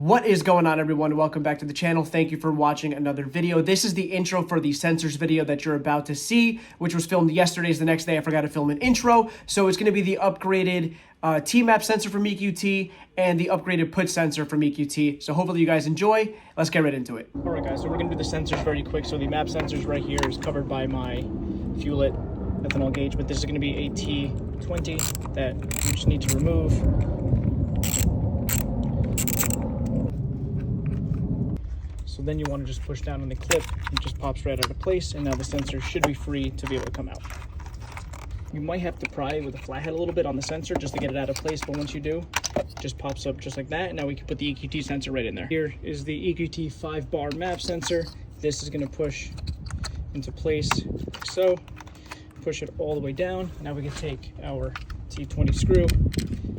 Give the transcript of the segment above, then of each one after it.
What is going on, everyone? Welcome back to the channel. Thank you for watching another video. This is the intro for the sensors video that you're about to see, which was filmed yesterday. The next day I forgot to film an intro. So it's going to be the upgraded T-map sensor from EQT and the upgraded put sensor from EQT. So hopefully you guys enjoy. Let's get right into it. All right, guys, so we're going to do the sensors very quick. So the map sensors right here is covered by my Fuelit ethanol gauge, but this is going to be a T20 that you just need to remove. So then you want to just push down on the clip, it just pops right out of place, and now the sensor should be free to be able to come out. You might have to pry with a flathead a little bit on the sensor just to get it out of place, but once you do, it just pops up just like that, and now we can put the EQT sensor right in there. Here is the EQT 5-bar map sensor. This is going to push into place like so, push it all the way down. Now we can take our T20 screw,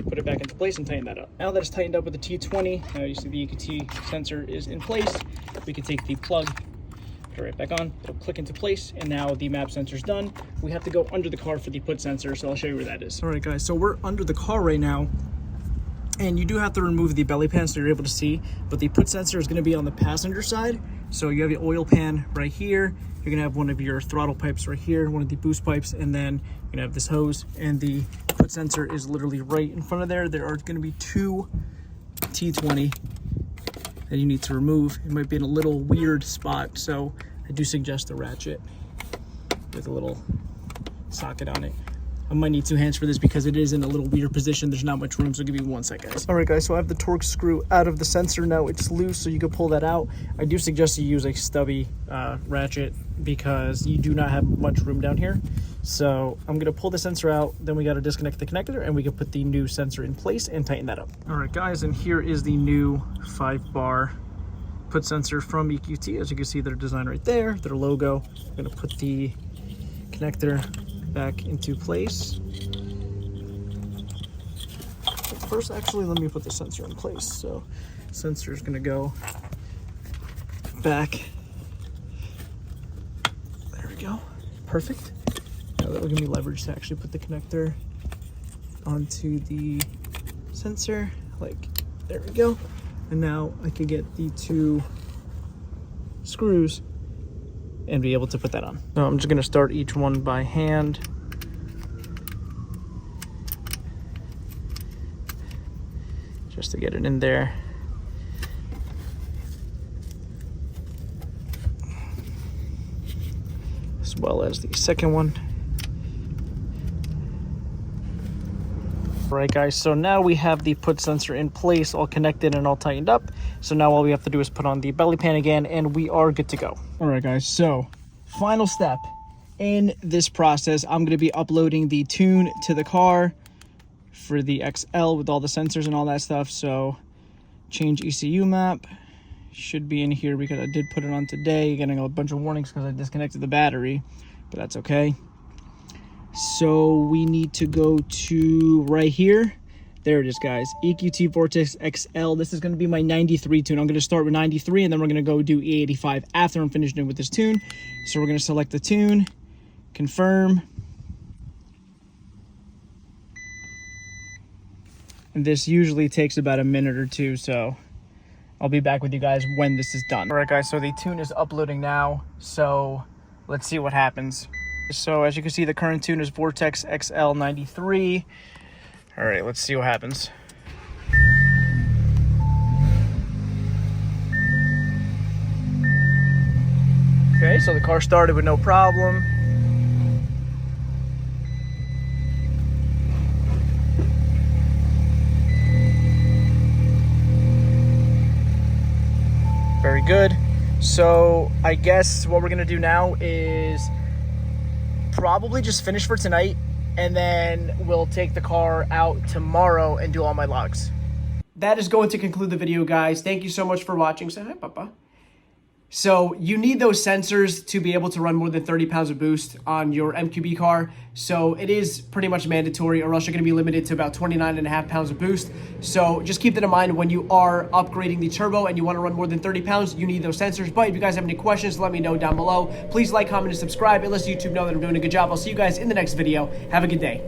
put it back into place and tighten that up. Now that it's tightened up with the T20, now you see the EQT sensor is in place. We can take the plug, put it right back on, it'll click into place, and now the map sensor is done. We have to go under the car for the put sensor, so I'll show you where that is. All right, guys, so we're under the car right now, and you do have to remove the belly pan so you're able to see, but the put sensor is gonna be on the passenger side. So you have your oil pan right here, you're gonna have one of your throttle pipes right here, one of the boost pipes, and then you're gonna have this hose, and the put sensor is literally right in front of there. There are gonna be two T20 that you need to remove. It might be in a little weird spot, so I do suggest a ratchet with a little socket on it. I might need two hands for this because it is in a little weird position. There's not much room, so give me 1 sec, guys. All right, guys, so I have the torque screw out of the sensor. Now it's loose, so you can pull that out. I do suggest you use a stubby ratchet because you do not have much room down here. So I'm gonna pull the sensor out, then we gotta disconnect the connector, and we can put the new sensor in place and tighten that up. All right, guys, and here is the new 5-bar put sensor from EQT. As you can see, their design right there, their logo. I'm gonna put the connector back into place. But first, actually, let me put the sensor in place. So sensor is gonna go back. There we go, perfect. Now that will give me leverage to actually put the connector onto the sensor, like, there we go. And now I can get the two screws and be able to put that on. So I'm just gonna start each one by hand. Just to get it in there. As well as the second one. All right, guys, so now we have the put sensor in place, all connected and all tightened up. So now all we have to do is put on the belly pan again, and we are good to go. All right, guys, so final step in this process, I'm gonna be uploading the tune to the car for the XL with all the sensors and all that stuff. So change ECU map should be in here because I did put it on today, getting a bunch of warnings because I disconnected the battery, but that's okay. So we need to go to right here. There it is, guys. EQT Vortex XL. This is going to be my 93 tune. I'm going to start with 93, and then we're going to go do E85 after I'm finished with this tune. So we're going to select the tune, confirm. And this usually takes about a minute or two, so I'll be back with you guys when this is done. All right, guys, so the tune is uploading now, so let's see what happens. So as you can see, the current tune is Vortex XL 93. All right, let's see what happens. Okay, so the car started with no problem. Very good. So I guess what we're gonna do now is probably just finish for tonight, and then we'll take the car out tomorrow and do all my logs. That is going to conclude the video, guys. Thank you so much for watching. Say hi, Papa. So you need those sensors to be able to run more than 30 pounds of boost on your MQB car. So it is pretty much mandatory, or else you're going to be limited to about 29.5 pounds of boost. So just keep that in mind when you are upgrading the turbo and you want to run more than 30 pounds, you need those sensors. But if you guys have any questions, let me know down below. Please like, comment, and subscribe. It lets YouTube know that I'm doing a good job. I'll see you guys in the next video. Have a good day.